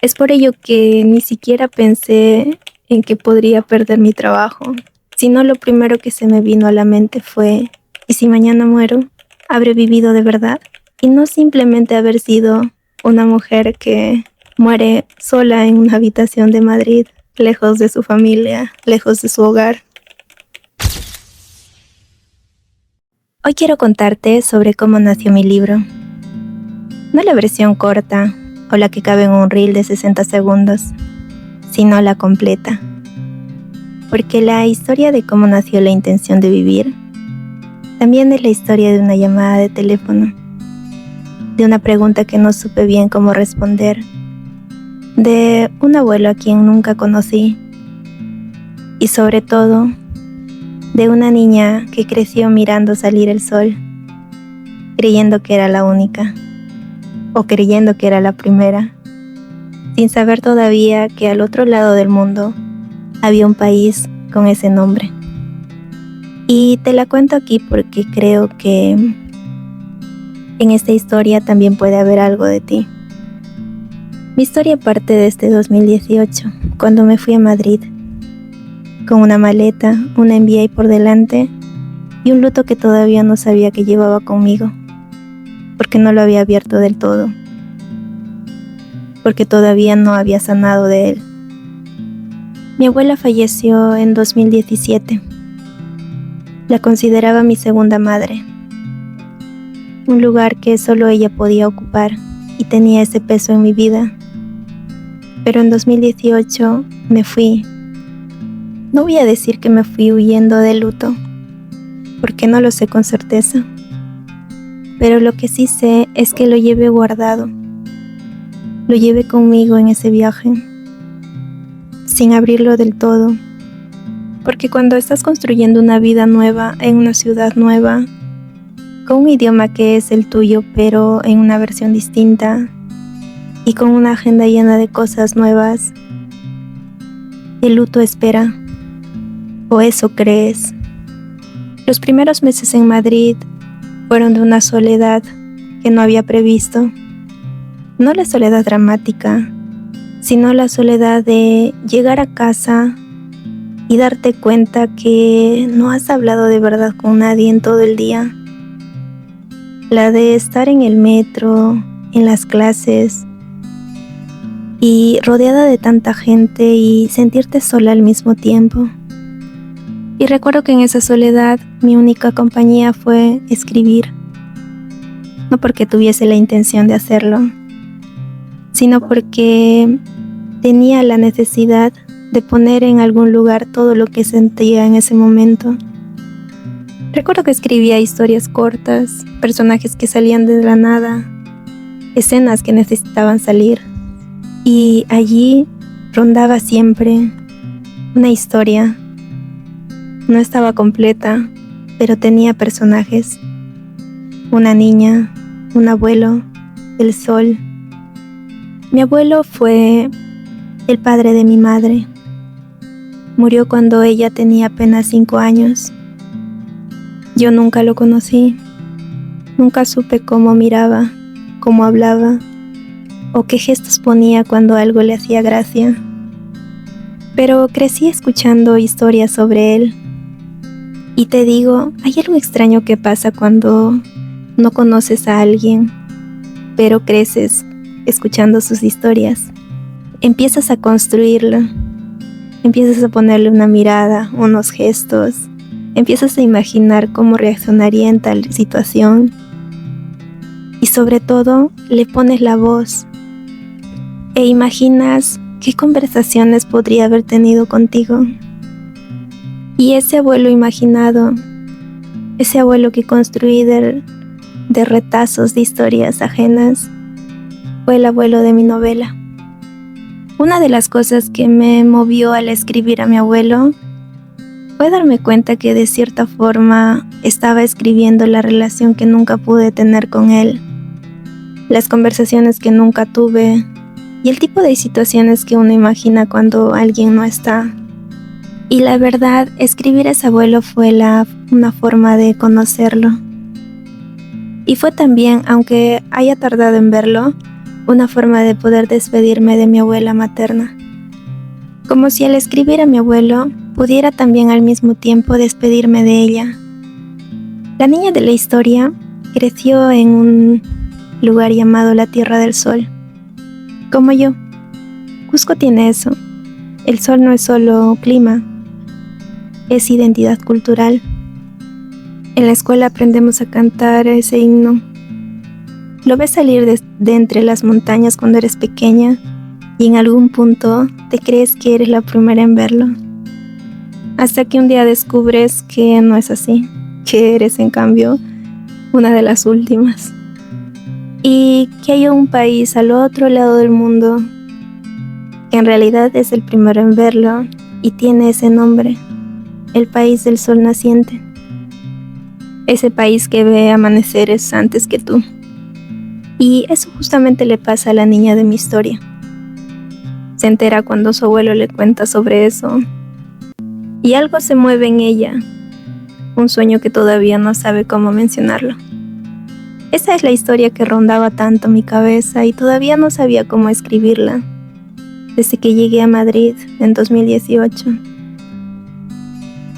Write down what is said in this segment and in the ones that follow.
Es por ello que ni siquiera pensé en que podría perder mi trabajo, sino lo primero que se me vino a la mente fue, ¿y si mañana muero? ¿Habré vivido de verdad? Y no simplemente haber sido una mujer que muere sola en una habitación de Madrid, lejos de su familia, lejos de su hogar. Hoy quiero contarte sobre cómo nació mi libro. No la versión corta o la que cabe en un reel de 60 segundos, sino la completa. Porque la historia de cómo nació la intención de vivir también es la historia de una llamada de teléfono, de una pregunta que no supe bien cómo responder, de un abuelo a quien nunca conocí y sobre todo de una niña que creció mirando salir el sol, creyendo que era la única o creyendo que era la primera, sin saber todavía que al otro lado del mundo había un país con ese nombre. Y te la cuento aquí porque creo que en esta historia también puede haber algo de ti. Mi historia parte de este 2018, cuando me fui a Madrid, con una maleta, una MBA por delante y un luto que todavía no sabía que llevaba conmigo, porque no lo había abierto del todo, porque todavía no había sanado de él. Mi abuela falleció en 2017. La consideraba mi segunda madre, un lugar que solo ella podía ocupar y tenía ese peso en mi vida. Pero en 2018 me fui. No voy a decir que me fui huyendo del luto, porque no lo sé con certeza. Pero lo que sí sé es que lo llevé guardado. Lo llevé conmigo en ese viaje, sin abrirlo del todo. Porque cuando estás construyendo una vida nueva en una ciudad nueva, con un idioma que es el tuyo pero en una versión distinta y con una agenda llena de cosas nuevas, el luto espera, o eso crees. Los primeros meses en Madrid fueron de una soledad que no había previsto. No la soledad dramática, sino la soledad de llegar a casa y darte cuenta que no has hablado de verdad con nadie en todo el día. La de estar en el metro, en las clases y rodeada de tanta gente y sentirte sola al mismo tiempo. Y recuerdo que en esa soledad mi única compañía fue escribir. No porque tuviese la intención de hacerlo, sino porque tenía la necesidad de poner en algún lugar todo lo que sentía en ese momento. Recuerdo que escribía historias cortas, personajes que salían de la nada, escenas que necesitaban salir. Y allí rondaba siempre una historia. No estaba completa, pero tenía personajes. Una niña, un abuelo, el sol. Mi abuelo fue el padre de mi madre. Murió cuando ella tenía apenas 5 años. Yo nunca lo conocí. Nunca supe cómo miraba, cómo hablaba o qué gestos ponía cuando algo le hacía gracia. Pero crecí escuchando historias sobre él. Y te digo, hay algo extraño que pasa cuando no conoces a alguien, pero creces escuchando sus historias. Empiezas a construirlo. Empiezas a ponerle una mirada, unos gestos. Empiezas a imaginar cómo reaccionaría en tal situación. Y sobre todo, le pones la voz. E imaginas qué conversaciones podría haber tenido contigo. Y ese abuelo imaginado, ese abuelo que construí de retazos de historias ajenas, fue el abuelo de mi novela. Una de las cosas que me movió al escribir a mi abuelo fue darme cuenta que de cierta forma estaba escribiendo la relación que nunca pude tener con él, las conversaciones que nunca tuve y el tipo de situaciones que uno imagina cuando alguien no está. Y la verdad, escribir a ese abuelo fue una forma de conocerlo. Y fue también, aunque haya tardado en verlo, una forma de poder despedirme de mi abuela materna, como si al escribir a mi abuelo pudiera también al mismo tiempo despedirme de ella. La niña de la historia creció en un lugar llamado la Tierra del Sol, como yo. Cusco tiene eso. El sol no es solo clima, es identidad cultural. En la escuela aprendemos a cantar ese himno. Lo ves salir de entre las montañas cuando eres pequeña y en algún punto te crees que eres la primera en verlo. Hasta que un día descubres que no es así, que eres en cambio una de las últimas. Y que hay un país al otro lado del mundo que en realidad es el primero en verlo y tiene ese nombre, el país del sol naciente. Ese país que ve amaneceres antes que tú. Y eso justamente le pasa a la niña de mi historia. Se entera cuando su abuelo le cuenta sobre eso. Y algo se mueve en ella, un sueño que todavía no sabe cómo mencionarlo. Esa es la historia que rondaba tanto mi cabeza y todavía no sabía cómo escribirla, desde que llegué a Madrid en 2018,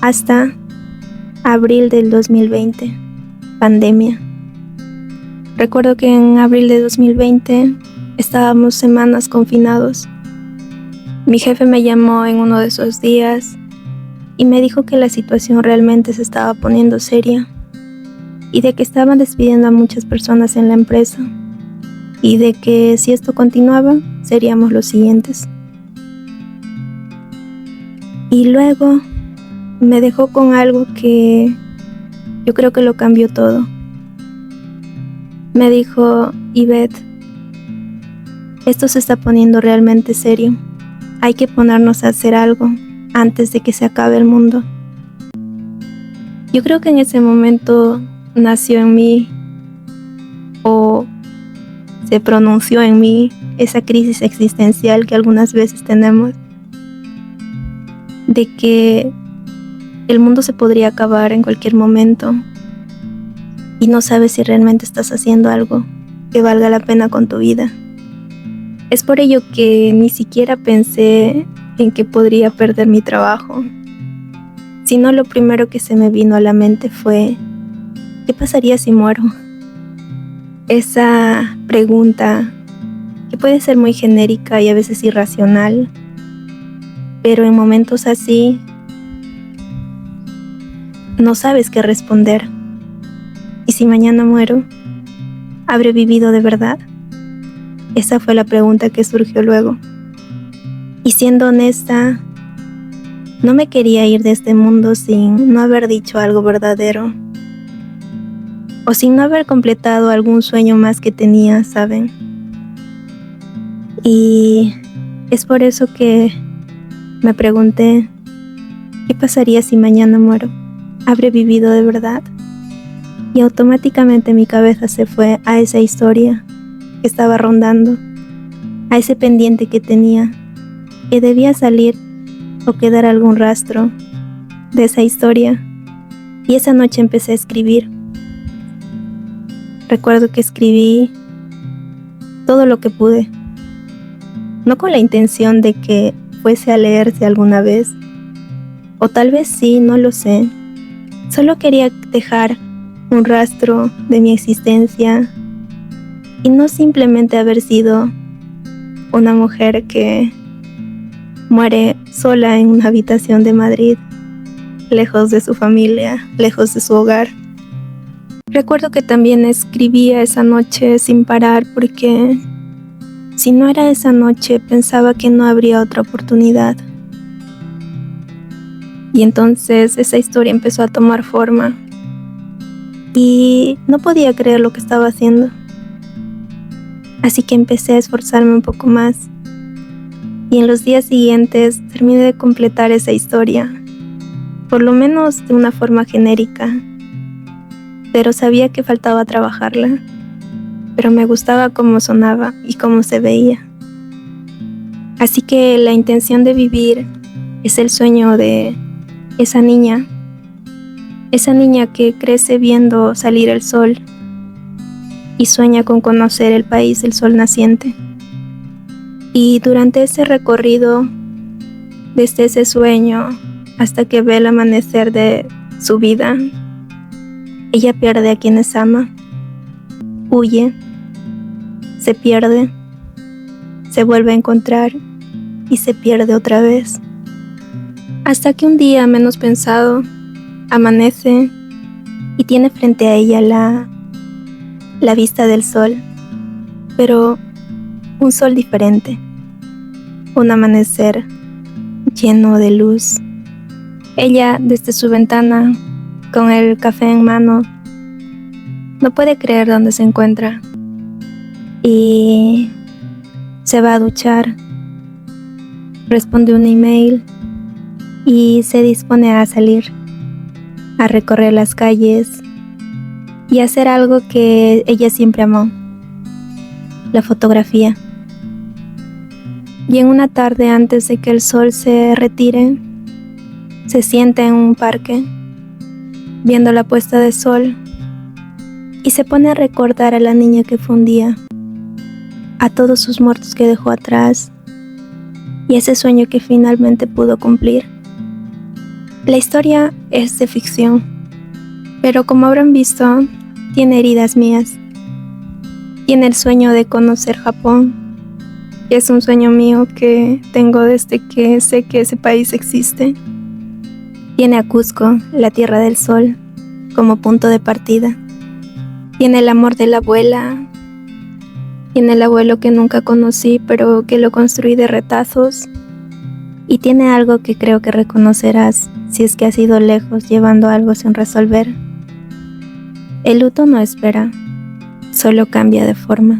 hasta abril del 2020, pandemia. Recuerdo que en abril de 2020 estábamos semanas confinados. Mi jefe me llamó en uno de esos días y me dijo que la situación realmente se estaba poniendo seria y de que estaban despidiendo a muchas personas en la empresa y de que si esto continuaba seríamos los siguientes. Y luego me dejó con algo que yo creo que lo cambió todo. Me dijo: Ivette, esto se está poniendo realmente serio. Hay que ponernos a hacer algo antes de que se acabe el mundo. Yo creo que en ese momento nació en mí, o se pronunció en mí, esa crisis existencial que algunas veces tenemos, de que el mundo se podría acabar en cualquier momento y no sabes si realmente estás haciendo algo que valga la pena con tu vida. Es por ello que ni siquiera pensé en que podría perder mi trabajo, sino lo primero que se me vino a la mente fue: ¿qué pasaría si muero? Esa pregunta que puede ser muy genérica y a veces irracional, pero en momentos así no sabes qué responder. ¿Y si mañana muero? ¿Habré vivido de verdad? Esa fue la pregunta que surgió luego. Y siendo honesta, no me quería ir de este mundo sin no haber dicho algo verdadero, o sin no haber completado algún sueño más que tenía, ¿saben? Y es por eso que me pregunté: ¿qué pasaría si mañana muero? ¿Habré vivido de verdad? Y automáticamente mi cabeza se fue a esa historia que estaba rondando, a ese pendiente que tenía, que debía salir o quedar algún rastro de esa historia. Y esa noche empecé a escribir. Recuerdo que escribí todo lo que pude, no con la intención de que fuese a leerse alguna vez, o tal vez sí, no lo sé. Solo quería dejar un rastro de mi existencia y no simplemente haber sido una mujer que muere sola en una habitación de Madrid, lejos de su familia, lejos de su hogar. Recuerdo que también escribía esa noche sin parar porque si no era esa noche pensaba que no habría otra oportunidad. Y entonces esa historia empezó a tomar forma y no podía creer lo que estaba haciendo. Así que empecé a esforzarme un poco más y en los días siguientes terminé de completar esa historia, por lo menos de una forma genérica, pero sabía que faltaba trabajarla, pero me gustaba cómo sonaba y cómo se veía. Así que la intención de vivir es el sueño de esa niña que crece viendo salir el sol y sueña con conocer el país del sol naciente. Y durante ese recorrido, desde ese sueño hasta que ve el amanecer de su vida, ella pierde a quienes ama, huye, se pierde, se vuelve a encontrar y se pierde otra vez. Hasta que un día, menos pensado, amanece y tiene frente a ella la vista del sol, pero un sol diferente, un amanecer lleno de luz. Ella, desde su ventana, con el café en mano, no puede creer dónde se encuentra y se va a duchar, responde un email y se dispone a salir, a recorrer las calles y a hacer algo que ella siempre amó, la fotografía. Y en una tarde, antes de que el sol se retire, se sienta en un parque viendo la puesta de sol y se pone a recordar a la niña que fue un día, a todos sus muertos que dejó atrás y ese sueño que finalmente pudo cumplir. La historia es de ficción, pero como habrán visto, tiene heridas mías. Tiene el sueño de conocer Japón, y es un sueño mío que tengo desde que sé que ese país existe. Tiene a Cusco, la Tierra del Sol, como punto de partida. Tiene el amor de la abuela. Tiene el abuelo que nunca conocí, pero que lo construí de retazos. Y tiene algo que creo que reconocerás si es que has ido lejos llevando algo sin resolver. El luto no espera, solo cambia de forma.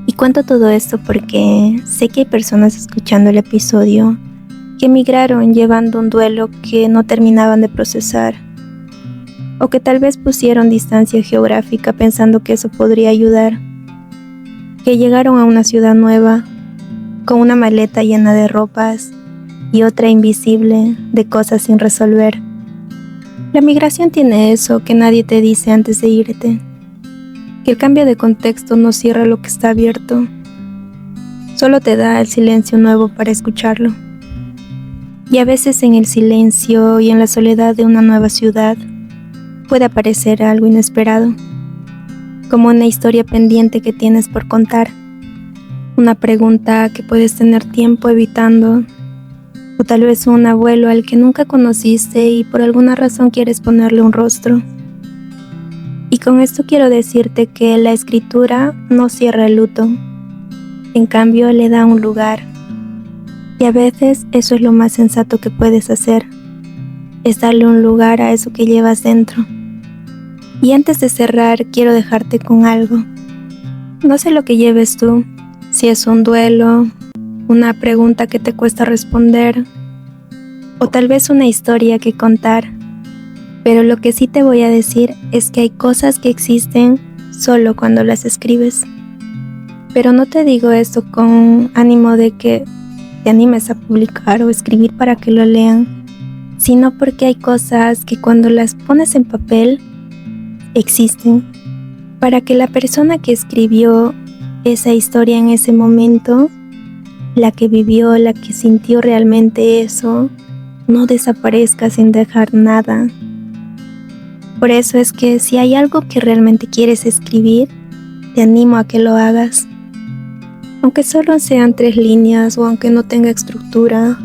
Y cuento todo esto porque sé que hay personas escuchando el episodio que emigraron llevando un duelo que no terminaban de procesar, o que tal vez pusieron distancia geográfica pensando que eso podría ayudar, que llegaron a una ciudad nueva con una maleta llena de ropas y otra invisible de cosas sin resolver. La migración tiene eso que nadie te dice antes de irte, que el cambio de contexto no cierra lo que está abierto, solo te da el silencio nuevo para escucharlo. Y a veces en el silencio y en la soledad de una nueva ciudad puede aparecer algo inesperado, como una historia pendiente que tienes por contar, una pregunta que puedes tener tiempo evitando, o tal vez un abuelo al que nunca conociste y por alguna razón quieres ponerle un rostro. Y con esto quiero decirte que la escritura no cierra el luto, en cambio le da un lugar. Y a veces eso es lo más sensato que puedes hacer, es darle un lugar a eso que llevas dentro. Y antes de cerrar, quiero dejarte con algo. No sé lo que lleves tú, si es un duelo, una pregunta que te cuesta responder, o tal vez una historia que contar. Pero lo que sí te voy a decir es que hay cosas que existen solo cuando las escribes. Pero no te digo esto con ánimo de que te animes a publicar o escribir para que lo lean, sino porque hay cosas que cuando las pones en papel, existen, para que la persona que escribió esa historia en ese momento, la que vivió, la que sintió realmente eso, no desaparezca sin dejar nada. Por eso es que si hay algo que realmente quieres escribir, te animo a que lo hagas. Aunque solo sean 3 líneas o aunque no tenga estructura,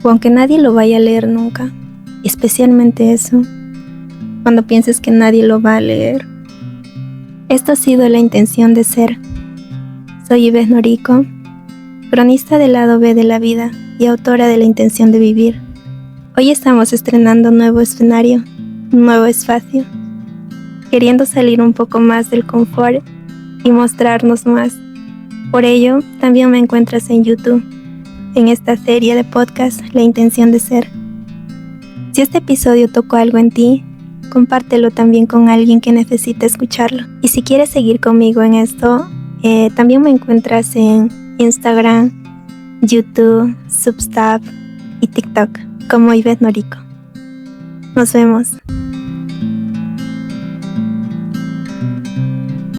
o aunque nadie lo vaya a leer nunca, especialmente eso, cuando pienses que nadie lo va a leer. Esto ha sido la intención de ser. Soy Ives Norico, cronista del lado B de la vida y autora de La intención de vivir. Hoy estamos estrenando un nuevo escenario, un nuevo espacio, queriendo salir un poco más del confort y mostrarnos más. Por ello, también me encuentras en YouTube, en esta serie de podcast La intención de ser. Si este episodio tocó algo en ti, compártelo también con alguien que necesite escucharlo. Y si quieres seguir conmigo en esto, también me encuentras en Instagram, YouTube, Substack y TikTok como Ives Norico. Nos vemos.